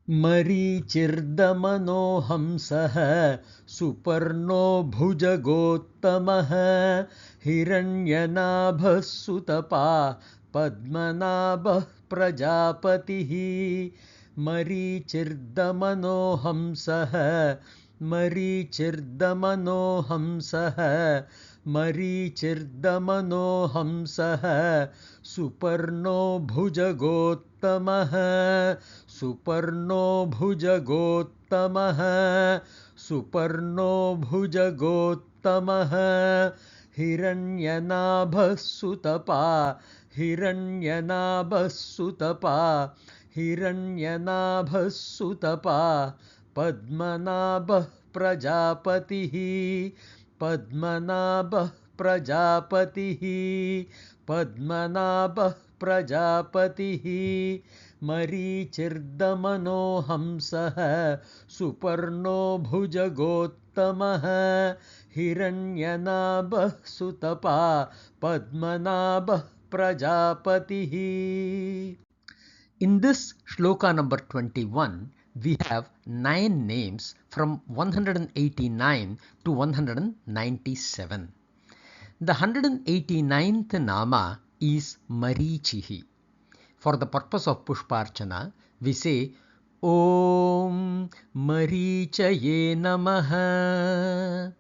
मरीचिर्दमनो हंसः सुपर्णो भुजगोत्तमः हिरण्यनाभः सुतपा पद्मनाभः प्रजापतिः मरीचिर्दमनो हंसः मरीचिर्दमनो हंसः मरीचिर्दमनो हंसः सुपर्णो भुजगोत्तमः सुपर्णो भुजगोत्तमः सुपर्णो भुजगोत्तमः हिरण्यनाभः सुतपा हिरण्यनाभः सुतपा हिरण्यनाभः सुतपा पद्मनाभः प्रजापतिः पद्मनाभः प्रजापतिः पद्मनाभः प्रजापतिः मरीचिर्दमनो हंसः सुपर्णो भुजगोत्तमः हिरण्यनाभः सुतपा पद्मनाभः प्रजापतिः. In this shloka number 21, we have 9 names from 189 to 197. The 189th nama is Marichihi. For the purpose of Pushparchana, we say Om Marichaye Namaha.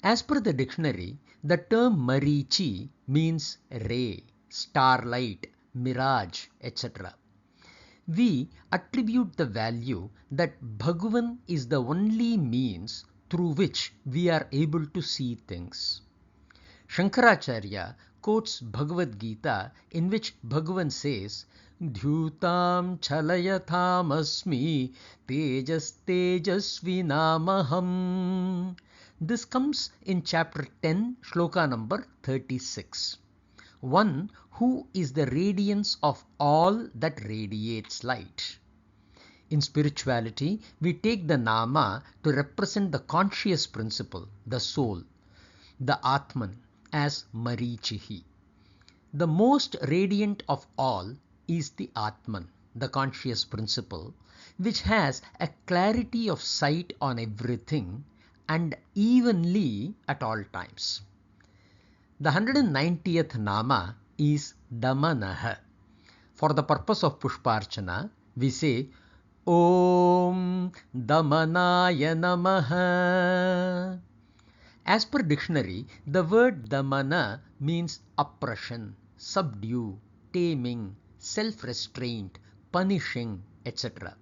As per the dictionary, the term Marichi means ray, starlight, mirage, etc. We attribute the value that Bhagavan is the only means through which we are able to see things. Shankaracharya quotes Bhagavad Gita, in which Bhagavan says, Dhyutam chalayatham asmi tejas tejasvinamaham. This comes in chapter 10, shloka number 36. One who is the radiance of all that radiates light. In spirituality, we take the nama to represent the conscious principle, the soul, the Atman, as Marichihi. The most radiant of all is the Atman, the conscious principle, which has a clarity of sight on everything and evenly at all times. The 190th nama is Damanaha. For the purpose of Pushparchana, we say Om Damanaya Namaha. As per dictionary, the word Damana means oppression, subdue, taming, self-restraint, punishing, etc.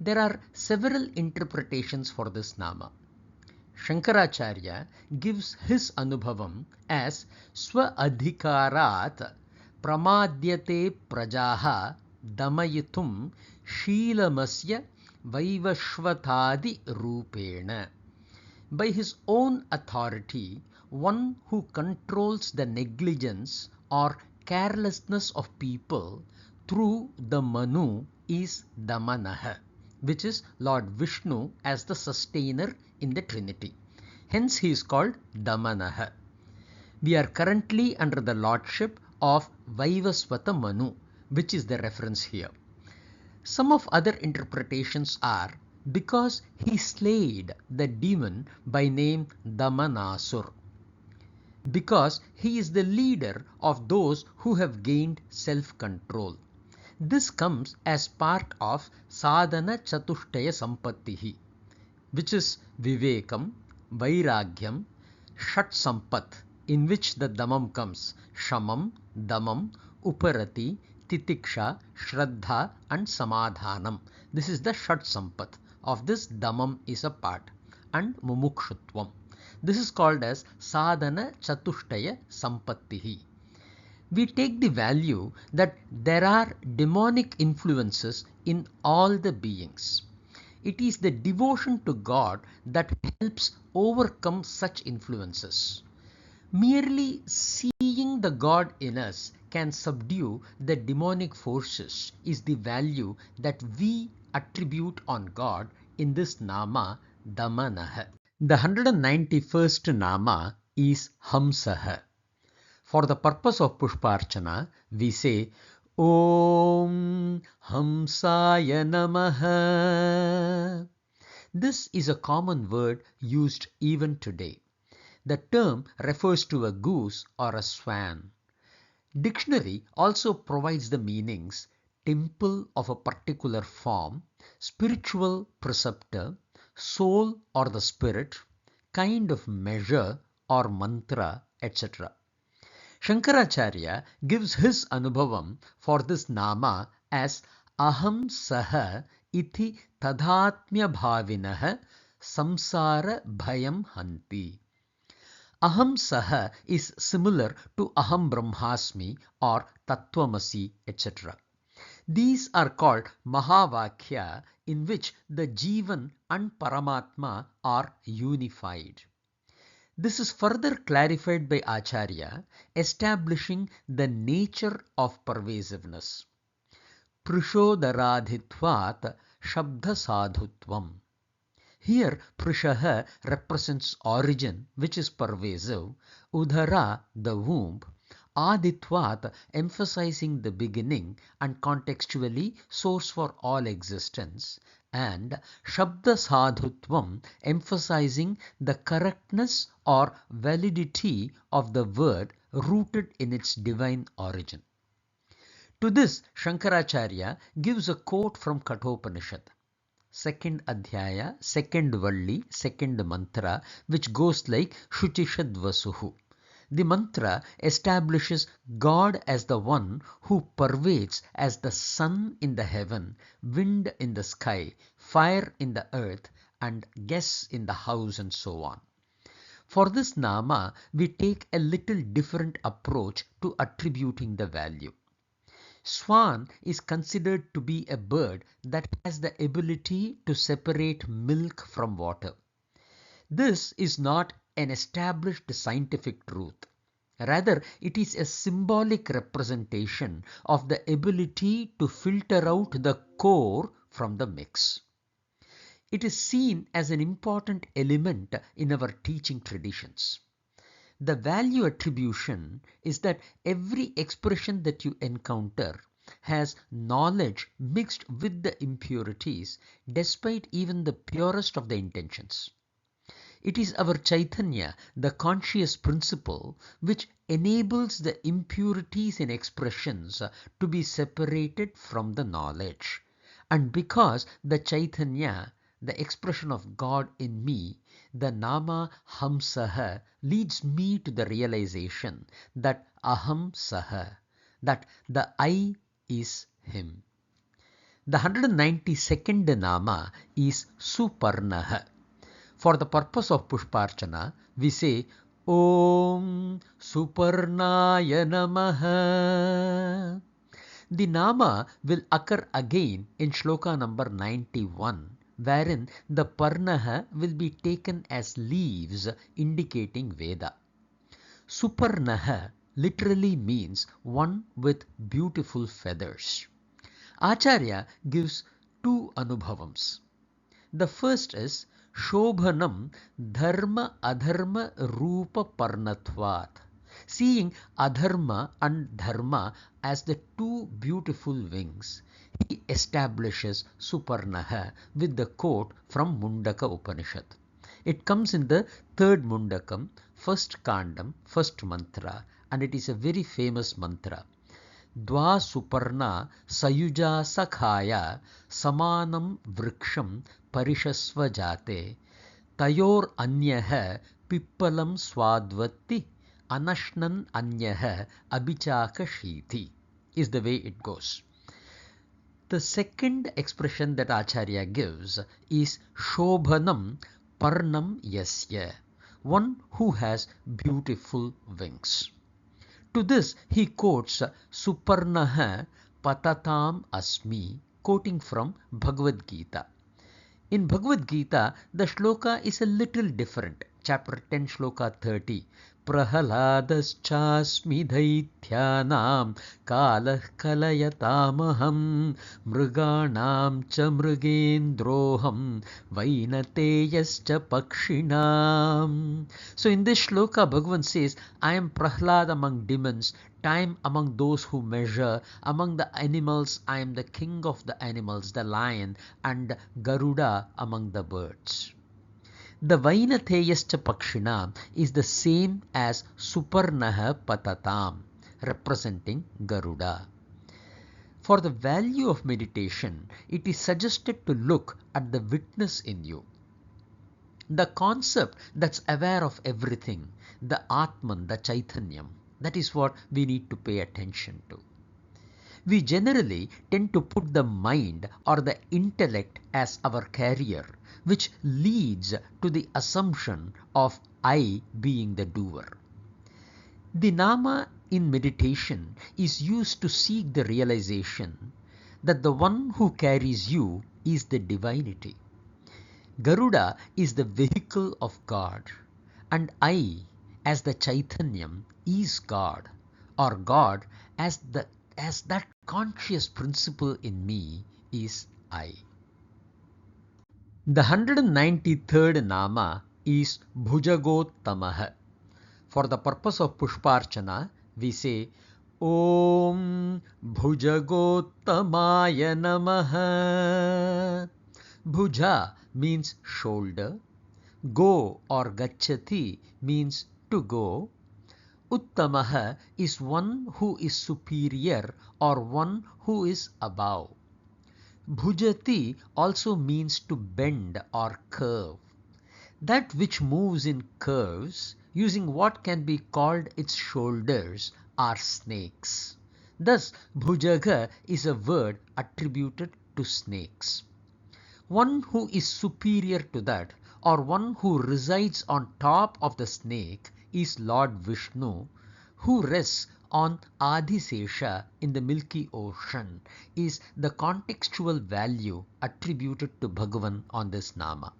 There are several interpretations for this nama. Shankaracharya gives his anubhavam as Swa-adhikarat pramadyate prajaha damayitum sheelamasya vaivashvatadi rupena. By his own authority, one who controls the negligence or carelessness of people through the Manu is Damanaha, which is Lord Vishnu as the sustainer in the Trinity. Hence he is called Damanaha. We are currently under the lordship of Vaivasvata Manu, which is the reference here. Some of other interpretations are because he slayed the demon by name Damanasur, because he is the leader of those who have gained self-control. This comes as part of Sadhana Chatushtaya Sampattihi, which is Vivekam, Vairagyam, Shat Sampat, in which the Damam comes, Shamam, Damam, Uparati, Titiksha, Shraddha and Samadhanam. This is the Shat Sampat. Of this, Damam is a part, and Mumukshutvam. This is called as Sadhana Chatushtaya Sampattihi. We take the value that there are demonic influences in all the beings. It is the devotion to God that helps overcome such influences. Merely seeing the God in us can subdue the demonic forces is the value that we attribute on God in this nama Damanaha. The 191st nama is Hamsaha. For the purpose of Pushparchana, we say Om Hamsaya Namaha. This is a common word used even today. The term refers to a goose or a swan. Dictionary also provides the meanings temple of a particular form, spiritual preceptor, soul or the spirit, kind of measure or mantra, etc. Shankaracharya gives his anubhavam for this nama as aham saha iti tadhatmya bhavinah samsara bhayam hanti. Aham saha is similar to aham brahmasmi or tattvamasi, etc. These are called Mahavakya, in which the Jivan and Paramatma are unified. This is further clarified by Acharya, establishing the nature of pervasiveness. Prishodaradhitvat Shabda Sadhutvam. Here Prishaha represents origin, which is pervasive, Udhara the womb, Aditvat emphasizing the beginning and contextually source for all existence, and Shabda Sadhutvam emphasizing the correctness or validity of the word rooted in its divine origin. To this, Shankaracharya gives a quote from Kathopanishad. Second Adhyaya, second Valli, second mantra, which goes like Shuchishad Vasuhu. The mantra establishes God as the one who pervades as the sun in the heaven, wind in the sky, fire in the earth, and guests in the house, and so on. For this nama, we take a little different approach to attributing the value. Swan is considered to be a bird that has the ability to separate milk from water. This is not an established scientific truth. Rather, it is a symbolic representation of the ability to filter out the core from the mix. It is seen as an important element in our teaching traditions. The value attribution is that every expression that you encounter has knowledge mixed with the impurities, despite even the purest of the intentions. It is our Chaitanya, the conscious principle, which enables the impurities in expressions to be separated from the knowledge. And because the Chaitanya, the expression of God in me, the nama Hamsaha leads me to the realization that Aham Saha, that the I is Him. The 192nd nama is Suparnaha. For the purpose of Pushparchana, we say Om Suparnaya Namaha. The nama will occur again in shloka number 91, wherein the Parnaha will be taken as leaves indicating Veda. Suparnaha literally means one with beautiful feathers. Acharya gives two anubhavams. The first is Shobhanam Dharma Adharma Rupa Parnatvat, seeing Adharma and Dharma as the two beautiful wings. He establishes Suparnaha with the quote from Mundaka Upanishad. It comes in the third Mundakam, first Kandam, first mantra, and it is a very famous mantra. Dva Suparna Sayuja Sakhaya Samanam Vriksham Parishasva Jate Tayor Anyaha Pippalam Swadvati Anashnan Anyaha Abhichaka Shiti is the way it goes. The second expression that Acharya gives is Shobhanam Parnam Yasya, one who has beautiful wings. To this he quotes Suparnaha Patatam Asmi, quoting from Bhagavad Gita. In Bhagavad Gita, the shloka is a little different. Chapter 10, shloka 30. प्रह्लादश्चास्मि दैत्यानां कालः कलयतामहं मृगाणां च मृगेन्द्रोऽहं वैनतेयश्च पक्षिणाम्. So in this shloka, Bhagavan says, I am Prahlad among demons, time among those who measure, among the animals I am the king of the animals, the lion, and Garuda among the birds. The Vainateyascha Pakshina is the same as Suparnaha Patatam, representing Garuda. For the value of meditation, it is suggested to look at the witness in you. The concept that's aware of everything, the Atman, the Chaitanyam, that is what we need to pay attention to. We generally tend to put the mind or the intellect as our carrier, which leads to the assumption of I being the doer. The nama in meditation is used to seek the realization that the one who carries you is the divinity. Garuda is the vehicle of God, and I, as the Chaitanyam, is God, or God as that conscious principle in me is I. The 193rd nama is Bhujagottamah. For the purpose of Pushparchana, we say Om Bhujagottamaya Namaha. Bhuja means shoulder. Go or Gacchati means to go. Uttamaha is one who is superior or one who is above. Bhujati also means to bend or curve. That which moves in curves, using what can be called its shoulders, are snakes. Thus, Bhujaga is a word attributed to snakes. One who is superior to that, or one who resides on top of the snake, is Lord Vishnu, who rests on Adisesha in the Milky Ocean, is the contextual value attributed to Bhagavan on this nama.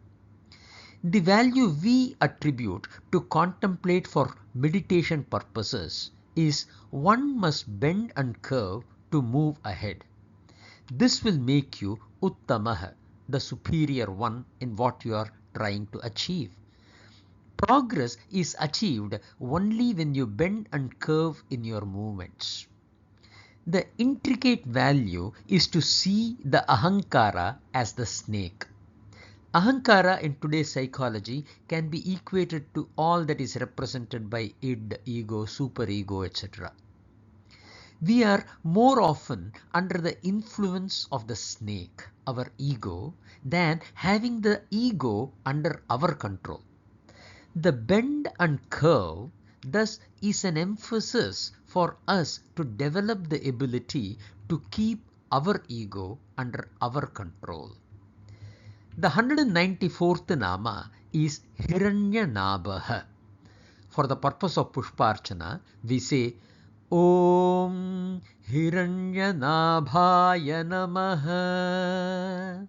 The value we attribute to contemplate for meditation purposes is one must bend and curve to move ahead. This will make you Uttamaha, the superior one in what you are trying to achieve. Progress is achieved only when you bend and curve in your movements. The intricate value is to see the Ahankara as the snake. Ahankara in today's psychology can be equated to all that is represented by id, ego, superego, etc. We are more often under the influence of the snake, our ego, than having the ego under our control. The bend and curve thus is an emphasis for us to develop the ability to keep our ego under our control. The 194th nama is Hiranyanabha. For the purpose of Pushparchana, we say Om Hiranyanabhaya Namaha.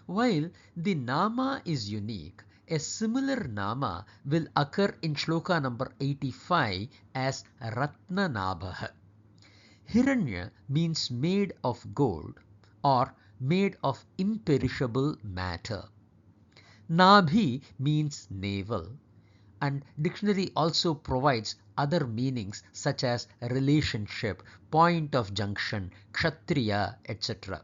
While the nama is unique, a similar nama will occur in shloka number 85 as Ratnanabha. Hiranya means made of gold or made of imperishable matter. Nabhi means navel, and dictionary also provides other meanings such as relationship, point of junction, kshatriya, etc.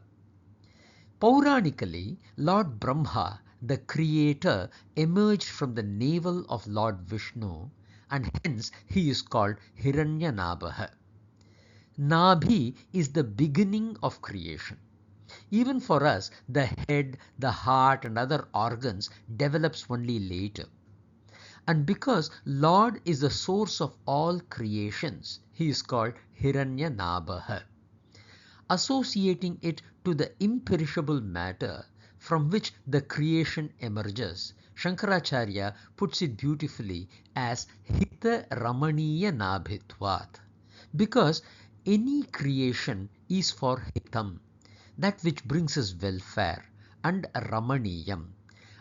Pauranically, Lord Brahma, the creator, emerged from the navel of Lord Vishnu, and hence he is called Hiranyanabha. Nabhi is the beginning of creation. Even for us, the head, the heart and other organs develops only later. And because Lord is the source of all creations, he is called Hiranyanabha. Associating it to the imperishable matter from which the creation emerges, Shankaracharya puts it beautifully as Hita Ramaniya Nabhitvat. Because any creation is for Hitam, that which brings us welfare, and Ramaniyam.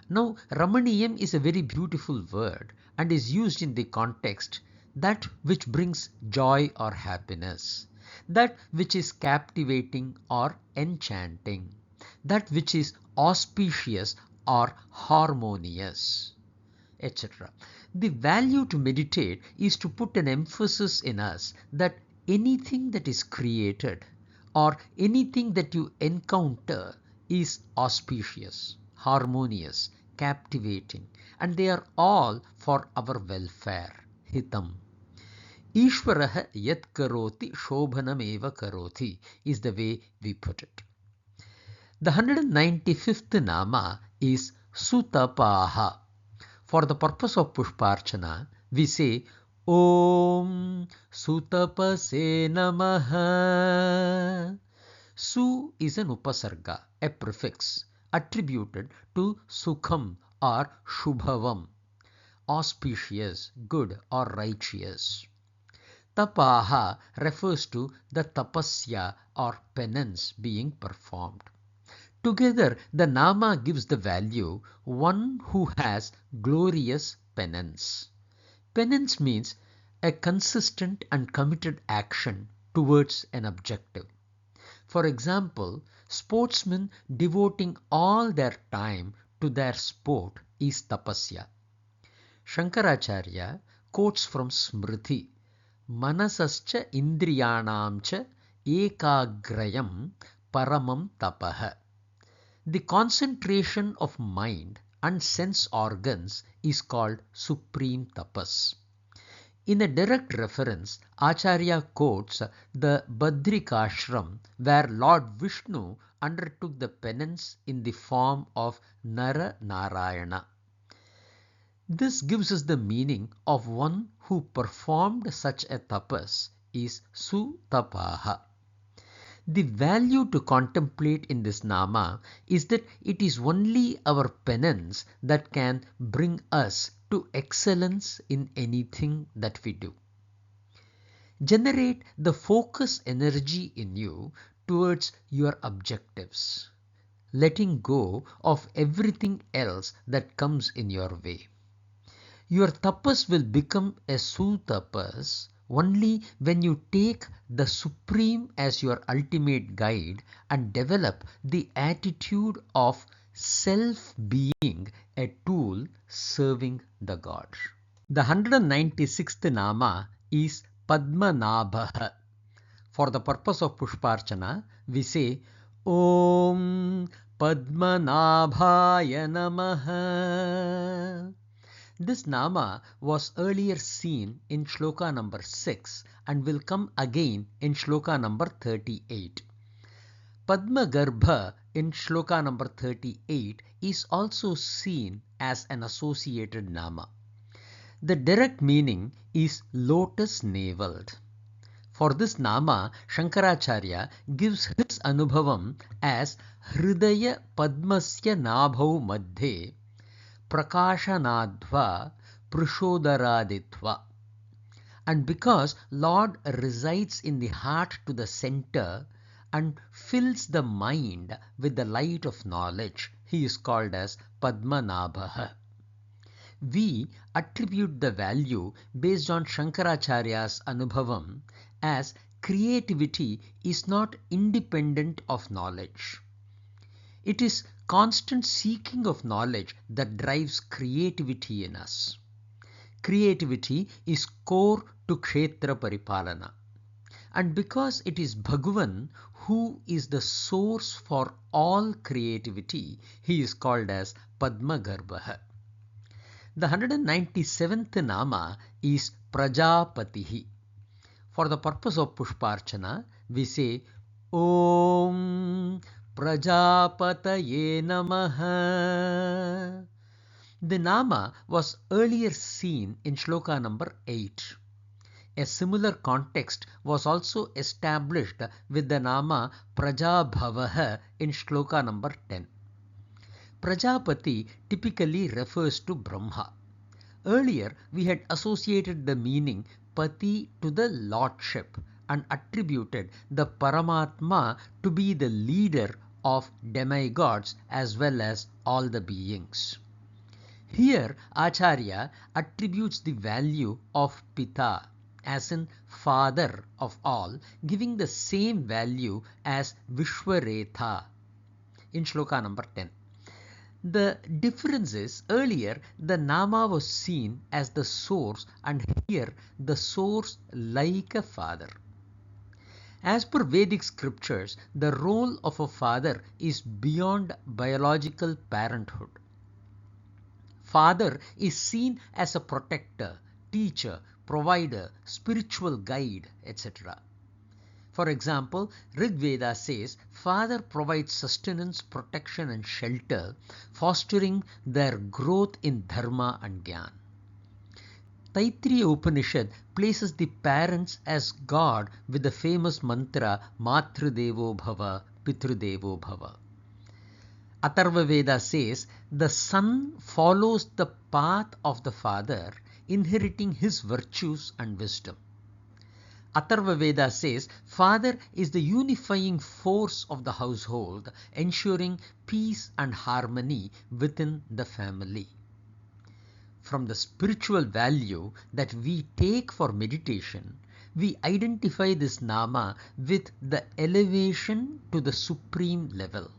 Now, Ramaniyam is a very beautiful word and is used in the context that which brings joy or happiness, that which is captivating or enchanting, that which is auspicious or harmonious, etc. The value to meditate is to put an emphasis in us that anything that is created or anything that you encounter is auspicious, harmonious, captivating, and they are all for our welfare, hitam. Ishwarah yat karoti shobhanameva karoti is the way we put it. The 195th nama is Sutapaha. For the purpose of Pushparchana, we say Om Sutapase Namaha. Su is an upasarga, a prefix attributed to Sukham or Shubhavam, auspicious, good or righteous. Tapaha refers to the tapasya or penance being performed. Together, the nama gives the value one who has glorious penance. Penance means a consistent and committed action towards an objective. For example, sportsmen devoting all their time to their sport is tapasya. Shankaracharya quotes from Smriti, Manasascha indriyanam cha ekagrayam paramam tapaha. The concentration of mind and sense organs is called supreme tapas. In a direct reference, Acharya quotes the Badrikashram where Lord Vishnu undertook the penance in the form of Nara Narayana. This gives us the meaning of one who performed such a tapas is Sutapaha. The value to contemplate in this nama is that it is only our penance that can bring us to excellence in anything that we do. Generate the focus energy in you towards your objectives, letting go of everything else that comes in your way. Your tapas will become a sutapas only when you take the Supreme as your ultimate guide and develop the attitude of self being a tool serving the God. The 196th nama is Padmanabha. For the purpose of Pushparchana, we say Om Padmanabhaya Namaha. This nama was earlier seen in shloka number 6 and will come again in shloka number 38. Padma Garbha in shloka number 38 is also seen as an associated nama. The direct meaning is lotus naveled. For this nama, Shankaracharya gives his anubhavam as Hridaya Padmasya Nabhau Madhe Prakashanadva Prushodaraditva. And because Lord resides in the heart to the center and fills the mind with the light of knowledge, he is called as Padmanabha. We attribute the value based on Shankaracharya's anubhavam as creativity is not independent of knowledge. It is constant seeking of knowledge that drives creativity in us. Creativity is core to Kshetra Paripalana. And because it is Bhagavan who is the source for all creativity, he is called as Padma Garbha. The 197th nama is Prajapatihi. For the purpose of Pushparchana, we say Om Prajapataye Namaha. The nama was earlier seen in shloka number 8. A similar context was also established with the nama Prajabhavaha in shloka number 10. Prajapati typically refers to Brahma. Earlier, we had associated the meaning Pati to the lordship and attributed the Paramatma to be the leader of demigods as well as all the beings. Here Acharya attributes the value of Pita as in father of all, giving the same value as Vishwaretha in shloka number 10. The difference is earlier the Nama was seen as the source and here the source like a father. As per Vedic scriptures, the role of a father is beyond biological parenthood. Father is seen as a protector, teacher, provider, spiritual guide, etc. For example, Rig Veda says, Father provides sustenance, protection and shelter, fostering their growth in dharma and gyan. Taittiriya Upanishad places the parents as God with the famous mantra Matrudevo Bhava, Pitrudevo Bhava. Atharva Veda says the son follows the path of the father, inheriting his virtues and wisdom. Atharva Veda says father is the unifying force of the household, ensuring peace and harmony within the family. From the spiritual value that we take for meditation, we identify this nama with the elevation to the supreme level.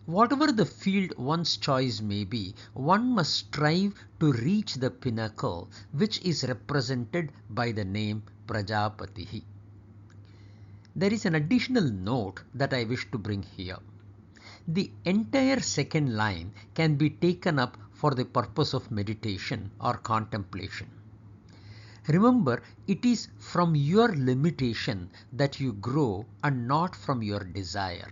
Whatever the field one's choice may be, one must strive to reach the pinnacle, which is represented by the name Prajapatihi. There is an additional note that I wish to bring here. The entire second line can be taken up for the purpose of meditation or contemplation. Remember, it is from your limitation that you grow and not from your desire.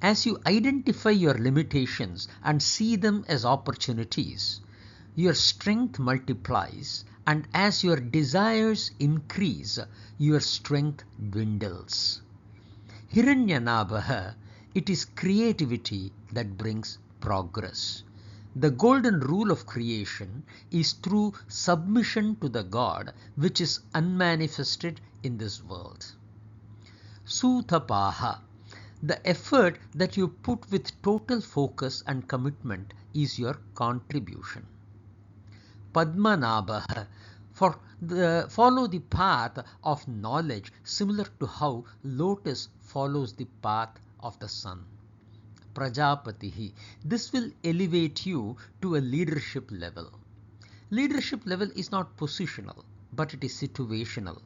As you identify your limitations and see them as opportunities, your strength multiplies, and as your desires increase, your strength dwindles. Hiranyanabha, it is creativity that brings progress. The golden rule of creation is through submission to the God which is unmanifested in this world. Sutapaha, the effort that you put with total focus and commitment is your contribution. Padmanabha, follow the path of knowledge similar to how lotus follows the path of the sun. Prajapatihi, this will elevate you to a leadership level. Leadership level is not positional, but it is situational.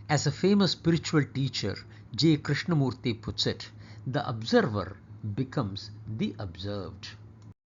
As a famous spiritual teacher, J. Krishnamurti puts it, the observer becomes the observed.